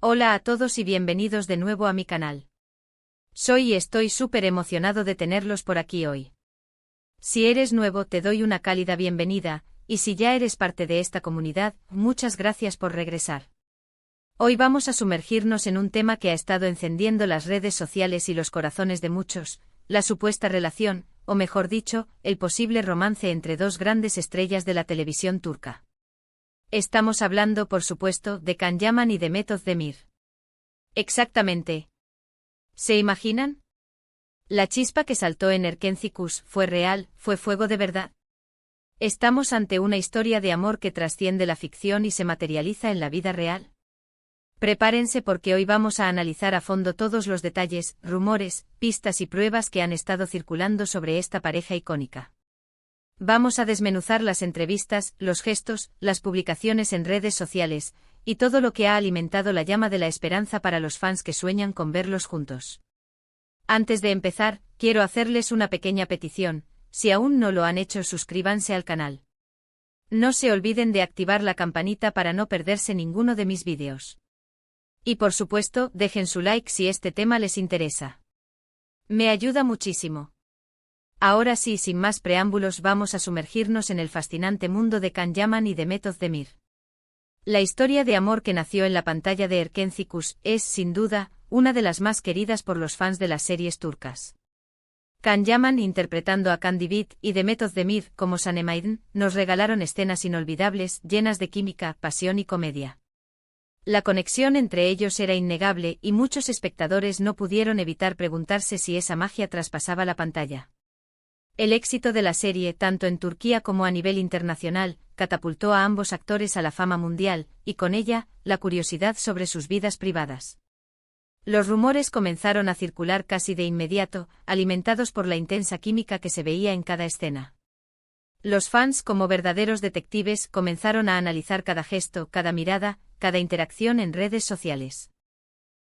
Hola a todos y bienvenidos de nuevo a mi canal. Soy y estoy súper emocionado de tenerlos por aquí hoy. Si eres nuevo te doy una cálida bienvenida, y si ya eres parte de esta comunidad, muchas gracias por regresar. Hoy vamos a sumergirnos en un tema que ha estado encendiendo las redes sociales y los corazones de muchos, la supuesta relación, o mejor dicho, el posible romance entre dos grandes estrellas de la televisión turca. Estamos hablando, por supuesto, de Can Yaman y Demet Özdemir. Exactamente. ¿Se imaginan? La chispa que saltó en Erkenci fue real, fue fuego de verdad. Estamos ante una historia de amor que trasciende la ficción y se materializa en la vida real. Prepárense porque hoy vamos a analizar a fondo todos los detalles, rumores, pistas y pruebas que han estado circulando sobre esta pareja icónica. Vamos a desmenuzar las entrevistas, los gestos, las publicaciones en redes sociales, y todo lo que ha alimentado la llama de la esperanza para los fans que sueñan con verlos juntos. Antes de empezar, quiero hacerles una pequeña petición: si aún no lo han hecho, suscríbanse al canal. No se olviden de activar la campanita para no perderse ninguno de mis vídeos. Y por supuesto, dejen su like si este tema les interesa. Me ayuda muchísimo. Ahora sí, sin más preámbulos, vamos a sumergirnos en el fascinante mundo de Can Yaman y Demet Özdemir. La historia de amor que nació en la pantalla de Erkenci es, sin duda, una de las más queridas por los fans de las series turcas. Can Yaman interpretando a Can Divit y Demet Özdemir como Sanem nos regalaron escenas inolvidables, llenas de química, pasión y comedia. La conexión entre ellos era innegable y muchos espectadores no pudieron evitar preguntarse si esa magia traspasaba la pantalla. El éxito de la serie, tanto en Turquía como a nivel internacional, catapultó a ambos actores a la fama mundial, y con ella, la curiosidad sobre sus vidas privadas. Los rumores comenzaron a circular casi de inmediato, alimentados por la intensa química que se veía en cada escena. Los fans, como verdaderos detectives, comenzaron a analizar cada gesto, cada mirada, cada interacción en redes sociales.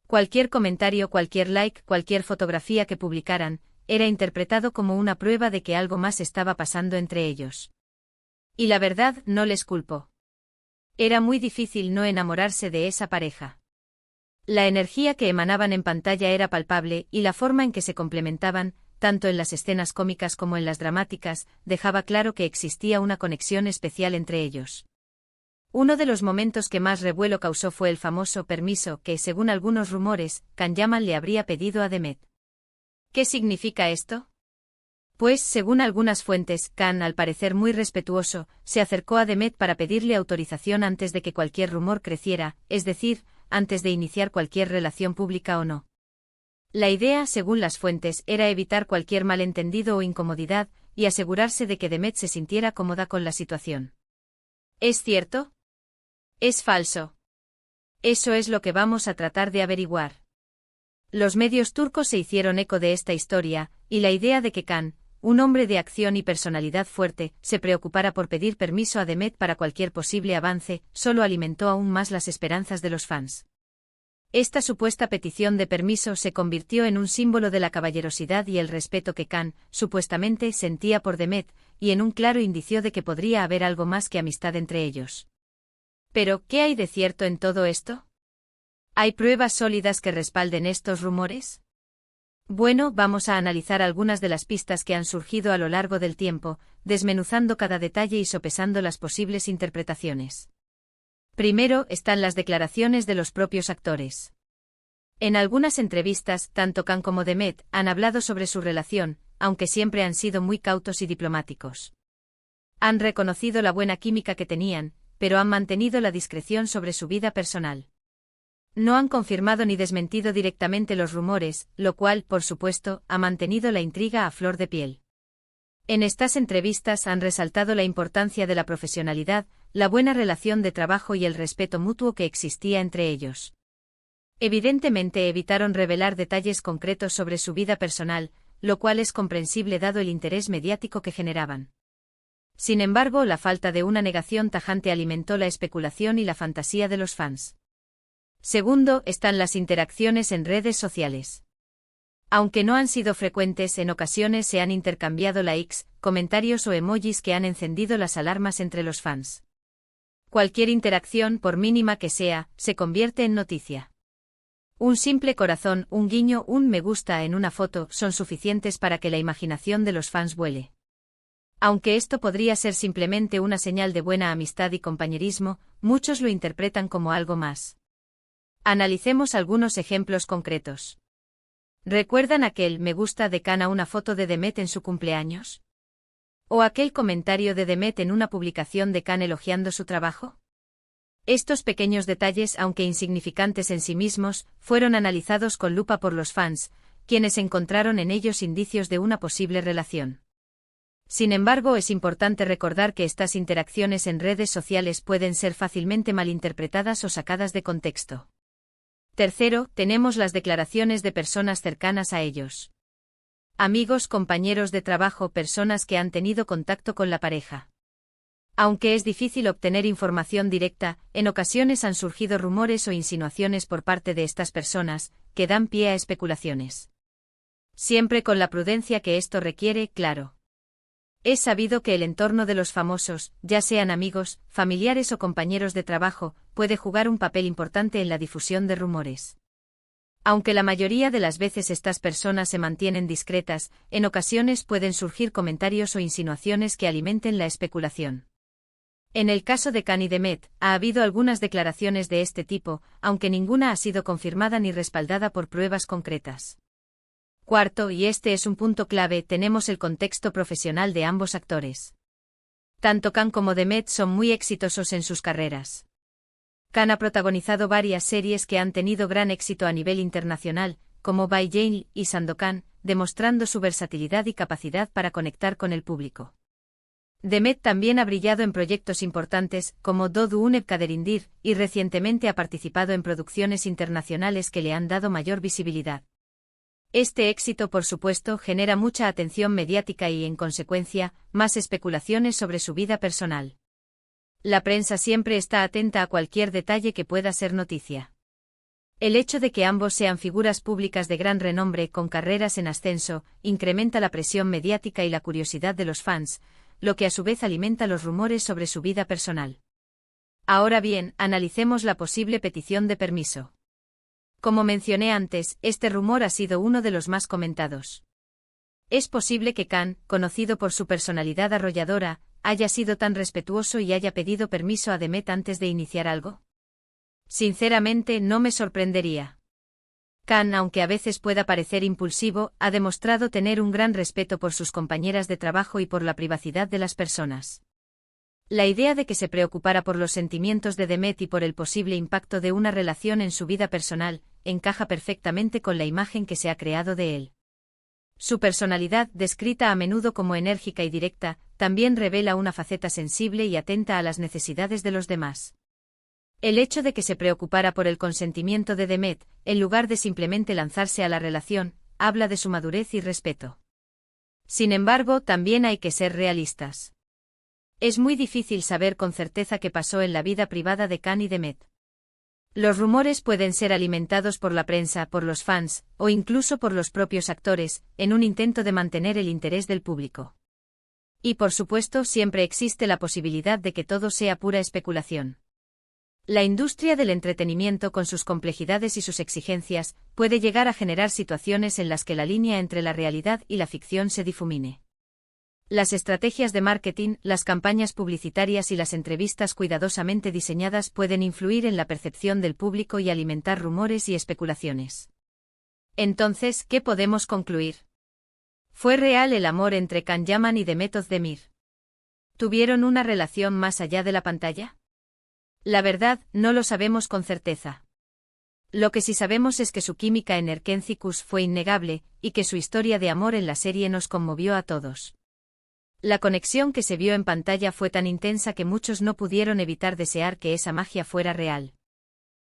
Cualquier comentario, cualquier like, cualquier fotografía que publicaran, era interpretado como una prueba de que algo más estaba pasando entre ellos. Y la verdad, no les culpo. Era muy difícil no enamorarse de esa pareja. La energía que emanaban en pantalla era palpable y la forma en que se complementaban, tanto en las escenas cómicas como en las dramáticas, dejaba claro que existía una conexión especial entre ellos. Uno de los momentos que más revuelo causó fue el famoso permiso que, según algunos rumores, Can Yaman le habría pedido a Demet. ¿Qué significa esto? Pues, según algunas fuentes, Can, al parecer muy respetuoso, se acercó a Demet para pedirle autorización antes de que cualquier rumor creciera, es decir, antes de iniciar cualquier relación pública o no. La idea, según las fuentes, era evitar cualquier malentendido o incomodidad, y asegurarse de que Demet se sintiera cómoda con la situación. ¿Es cierto? ¿Es falso? Eso es lo que vamos a tratar de averiguar. Los medios turcos se hicieron eco de esta historia, y la idea de que Can, un hombre de acción y personalidad fuerte, se preocupara por pedir permiso a Demet para cualquier posible avance, solo alimentó aún más las esperanzas de los fans. Esta supuesta petición de permiso se convirtió en un símbolo de la caballerosidad y el respeto que Can, supuestamente, sentía por Demet, y en un claro indicio de que podría haber algo más que amistad entre ellos. Pero, ¿qué hay de cierto en todo esto? ¿Hay pruebas sólidas que respalden estos rumores? Bueno, vamos a analizar algunas de las pistas que han surgido a lo largo del tiempo, desmenuzando cada detalle y sopesando las posibles interpretaciones. Primero están las declaraciones de los propios actores. En algunas entrevistas, tanto Can como Demet han hablado sobre su relación, aunque siempre han sido muy cautos y diplomáticos. Han reconocido la buena química que tenían, pero han mantenido la discreción sobre su vida personal. No han confirmado ni desmentido directamente los rumores, lo cual, por supuesto, ha mantenido la intriga a flor de piel. En estas entrevistas han resaltado la importancia de la profesionalidad, la buena relación de trabajo y el respeto mutuo que existía entre ellos. Evidentemente evitaron revelar detalles concretos sobre su vida personal, lo cual es comprensible dado el interés mediático que generaban. Sin embargo, la falta de una negación tajante alimentó la especulación y la fantasía de los fans. Segundo, están las interacciones en redes sociales. Aunque no han sido frecuentes, en ocasiones se han intercambiado likes, comentarios o emojis que han encendido las alarmas entre los fans. Cualquier interacción, por mínima que sea, se convierte en noticia. Un simple corazón, un guiño, un me gusta en una foto son suficientes para que la imaginación de los fans vuele. Aunque esto podría ser simplemente una señal de buena amistad y compañerismo, muchos lo interpretan como algo más. Analicemos algunos ejemplos concretos. ¿Recuerdan aquel me gusta de Khan a una foto de Demet en su cumpleaños? ¿O aquel comentario de Demet en una publicación de Khan elogiando su trabajo? Estos pequeños detalles, aunque insignificantes en sí mismos, fueron analizados con lupa por los fans, quienes encontraron en ellos indicios de una posible relación. Sin embargo, es importante recordar que estas interacciones en redes sociales pueden ser fácilmente malinterpretadas o sacadas de contexto. Tercero, tenemos las declaraciones de personas cercanas a ellos. Amigos, compañeros de trabajo, personas que han tenido contacto con la pareja. Aunque es difícil obtener información directa, en ocasiones han surgido rumores o insinuaciones por parte de estas personas, que dan pie a especulaciones. Siempre con la prudencia que esto requiere, claro. Es sabido que el entorno de los famosos, ya sean amigos, familiares o compañeros de trabajo, puede jugar un papel importante en la difusión de rumores. Aunque la mayoría de las veces estas personas se mantienen discretas, en ocasiones pueden surgir comentarios o insinuaciones que alimenten la especulación. En el caso de Khan y Demet, ha habido algunas declaraciones de este tipo, aunque ninguna ha sido confirmada ni respaldada por pruebas concretas. Cuarto, y este es un punto clave, tenemos el contexto profesional de ambos actores. Tanto Khan como Demet son muy exitosos en sus carreras. Khan ha protagonizado varias series que han tenido gran éxito a nivel internacional, como By Jane y Sandokan, demostrando su versatilidad y capacidad para conectar con el público. Demet también ha brillado en proyectos importantes, como Dodu Uneb Kaderindir, y recientemente ha participado en producciones internacionales que le han dado mayor visibilidad. Este éxito, por supuesto, genera mucha atención mediática y, en consecuencia, más especulaciones sobre su vida personal. La prensa siempre está atenta a cualquier detalle que pueda ser noticia. El hecho de que ambos sean figuras públicas de gran renombre con carreras en ascenso, incrementa la presión mediática y la curiosidad de los fans, lo que a su vez alimenta los rumores sobre su vida personal. Ahora bien, analicemos la posible petición de permiso. Como mencioné antes, este rumor ha sido uno de los más comentados. Es posible que Khan, conocido por su personalidad arrolladora, haya sido tan respetuoso y haya pedido permiso a Demet antes de iniciar algo. Sinceramente, no me sorprendería. Khan, aunque a veces pueda parecer impulsivo, ha demostrado tener un gran respeto por sus compañeras de trabajo y por la privacidad de las personas. La idea de que se preocupara por los sentimientos de Demet y por el posible impacto de una relación en su vida personal, encaja perfectamente con la imagen que se ha creado de él. Su personalidad, descrita a menudo como enérgica y directa, también revela una faceta sensible y atenta a las necesidades de los demás. El hecho de que se preocupara por el consentimiento de Demet, en lugar de simplemente lanzarse a la relación, habla de su madurez y respeto. Sin embargo, también hay que ser realistas. Es muy difícil saber con certeza qué pasó en la vida privada de Khan y Demet. Los rumores pueden ser alimentados por la prensa, por los fans, o incluso por los propios actores, en un intento de mantener el interés del público. Y por supuesto, siempre existe la posibilidad de que todo sea pura especulación. La industria del entretenimiento, con sus complejidades y sus exigencias, puede llegar a generar situaciones en las que la línea entre la realidad y la ficción se difumine. Las estrategias de marketing, las campañas publicitarias y las entrevistas cuidadosamente diseñadas pueden influir en la percepción del público y alimentar rumores y especulaciones. Entonces, ¿qué podemos concluir? ¿Fue real el amor entre Khan Yaman y Demet Özdemir? ¿Tuvieron una relación más allá de la pantalla? La verdad, no lo sabemos con certeza. Lo que sí sabemos es que su química en Erkencikus fue innegable, y que su historia de amor en la serie nos conmovió a todos. La conexión que se vio en pantalla fue tan intensa que muchos no pudieron evitar desear que esa magia fuera real.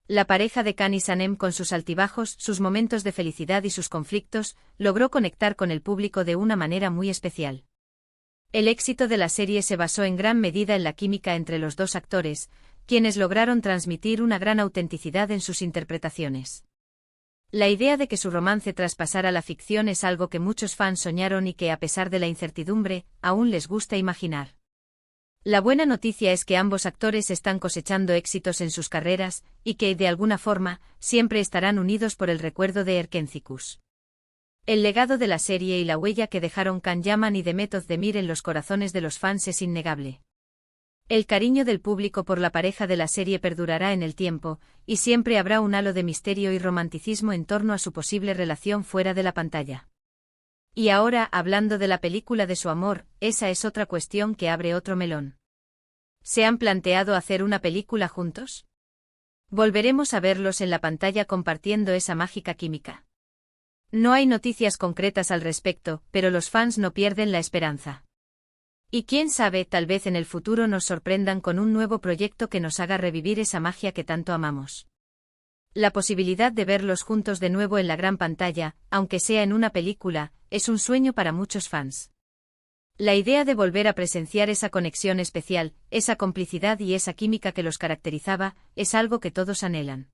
La pareja de Khan y Sanem, con sus altibajos, sus momentos de felicidad y sus conflictos, logró conectar con el público de una manera muy especial. El éxito de la serie se basó en gran medida en la química entre los dos actores, quienes lograron transmitir una gran autenticidad en sus interpretaciones. La idea de que su romance traspasara la ficción es algo que muchos fans soñaron y que, a pesar de la incertidumbre, aún les gusta imaginar. La buena noticia es que ambos actores están cosechando éxitos en sus carreras, y que, de alguna forma, siempre estarán unidos por el recuerdo de Erkencikus. El legado de la serie y la huella que dejaron Can Yaman y Demet Özdemir en los corazones de los fans es innegable. El cariño del público por la pareja de la serie perdurará en el tiempo, y siempre habrá un halo de misterio y romanticismo en torno a su posible relación fuera de la pantalla. Y ahora, hablando de la película de su amor, esa es otra cuestión que abre otro melón. ¿Se han planteado hacer una película juntos? ¿Volveremos a verlos en la pantalla compartiendo esa mágica química? No hay noticias concretas al respecto, pero los fans no pierden la esperanza. Y quién sabe, tal vez en el futuro nos sorprendan con un nuevo proyecto que nos haga revivir esa magia que tanto amamos. La posibilidad de verlos juntos de nuevo en la gran pantalla, aunque sea en una película, es un sueño para muchos fans. La idea de volver a presenciar esa conexión especial, esa complicidad y esa química que los caracterizaba, es algo que todos anhelan.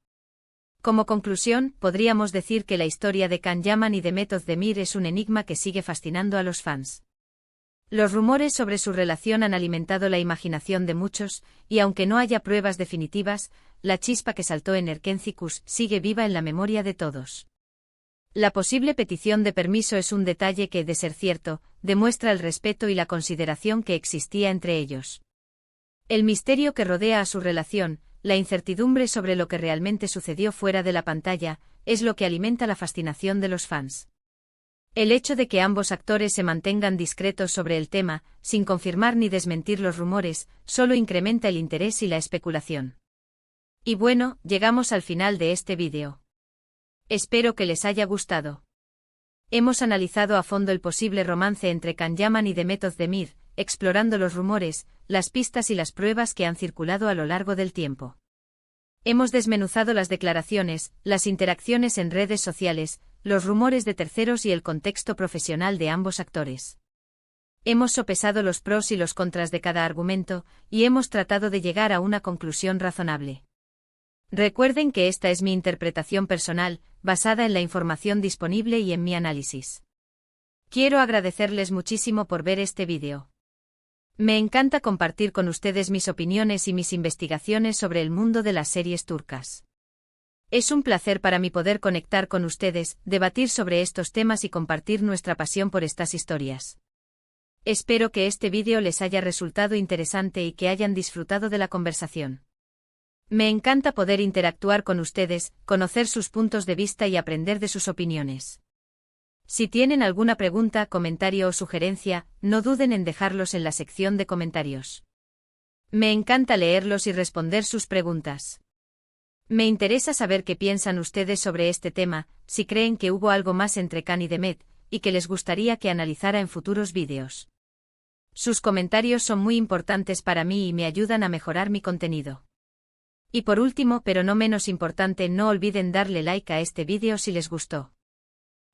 Como conclusión, podríamos decir que la historia de Can Yaman y Demet Özdemir es un enigma que sigue fascinando a los fans. Los rumores sobre su relación han alimentado la imaginación de muchos, y aunque no haya pruebas definitivas, la chispa que saltó en Erkencikus sigue viva en la memoria de todos. La posible petición de permiso es un detalle que, de ser cierto, demuestra el respeto y la consideración que existía entre ellos. El misterio que rodea a su relación, la incertidumbre sobre lo que realmente sucedió fuera de la pantalla, es lo que alimenta la fascinación de los fans. El hecho de que ambos actores se mantengan discretos sobre el tema, sin confirmar ni desmentir los rumores, solo incrementa el interés y la especulación. Y bueno, llegamos al final de este vídeo. Espero que les haya gustado. Hemos analizado a fondo el posible romance entre Can Yaman y Demet Özdemir, explorando los rumores, las pistas y las pruebas que han circulado a lo largo del tiempo. Hemos desmenuzado las declaraciones, las interacciones en redes sociales, los rumores de terceros y el contexto profesional de ambos actores. Hemos sopesado los pros y los contras de cada argumento, y hemos tratado de llegar a una conclusión razonable. Recuerden que esta es mi interpretación personal, basada en la información disponible y en mi análisis. Quiero agradecerles muchísimo por ver este vídeo. Me encanta compartir con ustedes mis opiniones y mis investigaciones sobre el mundo de las series turcas. Es un placer para mí poder conectar con ustedes, debatir sobre estos temas y compartir nuestra pasión por estas historias. Espero que este vídeo les haya resultado interesante y que hayan disfrutado de la conversación. Me encanta poder interactuar con ustedes, conocer sus puntos de vista y aprender de sus opiniones. Si tienen alguna pregunta, comentario o sugerencia, no duden en dejarlos en la sección de comentarios. Me encanta leerlos y responder sus preguntas. Me interesa saber qué piensan ustedes sobre este tema, si creen que hubo algo más entre Can y Demet, y que les gustaría que analizara en futuros vídeos. Sus comentarios son muy importantes para mí y me ayudan a mejorar mi contenido. Y por último, pero no menos importante, no olviden darle like a este vídeo si les gustó.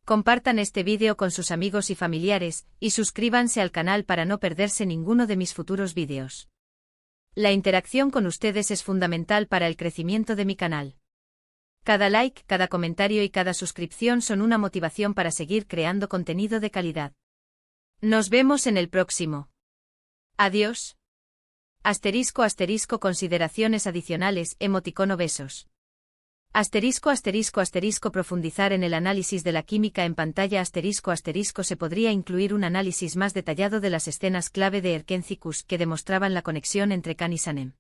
Compartan este vídeo con sus amigos y familiares, y suscríbanse al canal para no perderse ninguno de mis futuros vídeos. La interacción con ustedes es fundamental para el crecimiento de mi canal. Cada like, cada comentario y cada suscripción son una motivación para seguir creando contenido de calidad. Nos vemos en el próximo. Adiós. *** consideraciones adicionales, emoticono besos. *** profundizar en el análisis de la química en pantalla *** se podría incluir un análisis más detallado de las escenas clave de Erkencikus que demostraban la conexión entre Can y Sanem.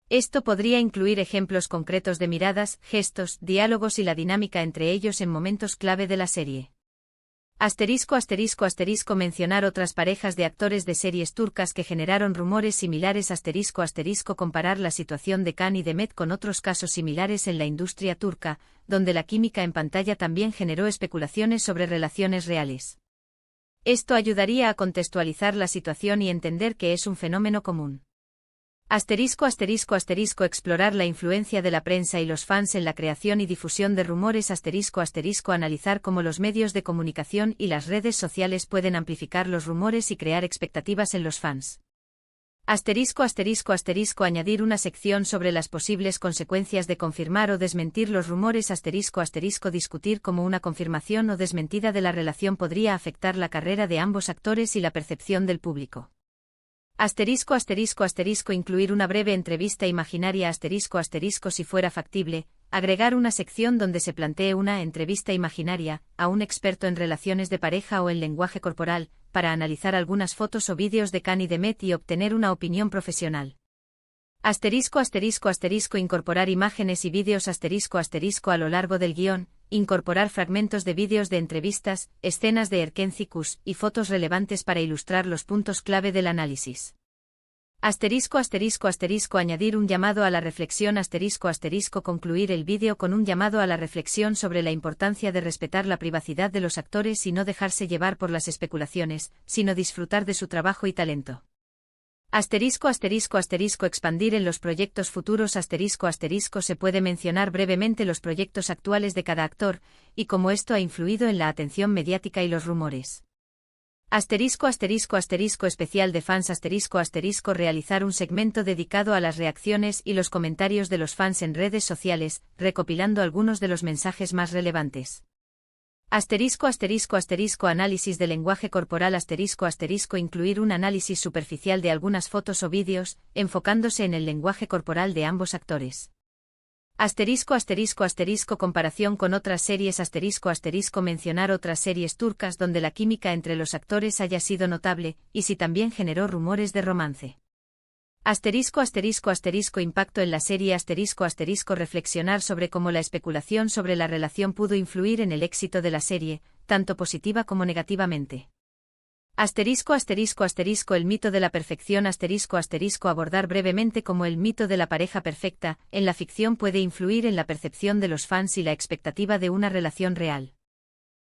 Esto podría incluir ejemplos concretos de miradas, gestos, diálogos y la dinámica entre ellos en momentos clave de la serie. Mencionar otras parejas de actores de series turcas que generaron rumores similares comparar la situación de Can y Demet con otros casos similares en la industria turca, donde la química en pantalla también generó especulaciones sobre relaciones reales. Esto ayudaría a contextualizar la situación y entender que es un fenómeno común. Explorar la influencia de la prensa y los fans en la creación y difusión de rumores analizar cómo los medios de comunicación y las redes sociales pueden amplificar los rumores y crear expectativas en los fans. Añadir una sección sobre las posibles consecuencias de confirmar o desmentir los rumores discutir cómo una confirmación o desmentida de la relación podría afectar la carrera de ambos actores y la percepción del público. Asterisco asterisco asterisco incluir una breve entrevista imaginaria asterisco asterisco si fuera factible, agregar una sección donde se plantee una entrevista imaginaria a un experto en relaciones de pareja o en lenguaje corporal, para analizar algunas fotos o vídeos de Khan y Demet y obtener una opinión profesional. Asterisco asterisco asterisco incorporar imágenes y vídeos asterisco asterisco a lo largo del guión, incorporar fragmentos de vídeos de entrevistas, escenas de Erkencicus y fotos relevantes para ilustrar los puntos clave del análisis. Asterisco asterisco asterisco añadir un llamado a la reflexión asterisco asterisco concluir el vídeo con un llamado a la reflexión sobre la importancia de respetar la privacidad de los actores y no dejarse llevar por las especulaciones, sino disfrutar de su trabajo y talento. Asterisco asterisco asterisco expandir en los proyectos futuros asterisco asterisco se puede mencionar brevemente los proyectos actuales de cada actor, y cómo esto ha influido en la atención mediática y los rumores. Asterisco asterisco asterisco especial de fans asterisco asterisco realizar un segmento dedicado a las reacciones y los comentarios de los fans en redes sociales, recopilando algunos de los mensajes más relevantes. Asterisco asterisco asterisco análisis de lenguaje corporal asterisco asterisco incluir un análisis superficial de algunas fotos o vídeos, enfocándose en el lenguaje corporal de ambos actores. Asterisco asterisco asterisco comparación con otras series asterisco asterisco mencionar otras series turcas donde la química entre los actores haya sido notable, y si también generó rumores de romance. Asterisco asterisco asterisco impacto en la serie asterisco asterisco reflexionar sobre cómo la especulación sobre la relación pudo influir en el éxito de la serie, tanto positiva como negativamente. Asterisco asterisco asterisco el mito de la perfección asterisco asterisco abordar brevemente cómo el mito de la pareja perfecta en la ficción puede influir en la percepción de los fans y la expectativa de una relación real.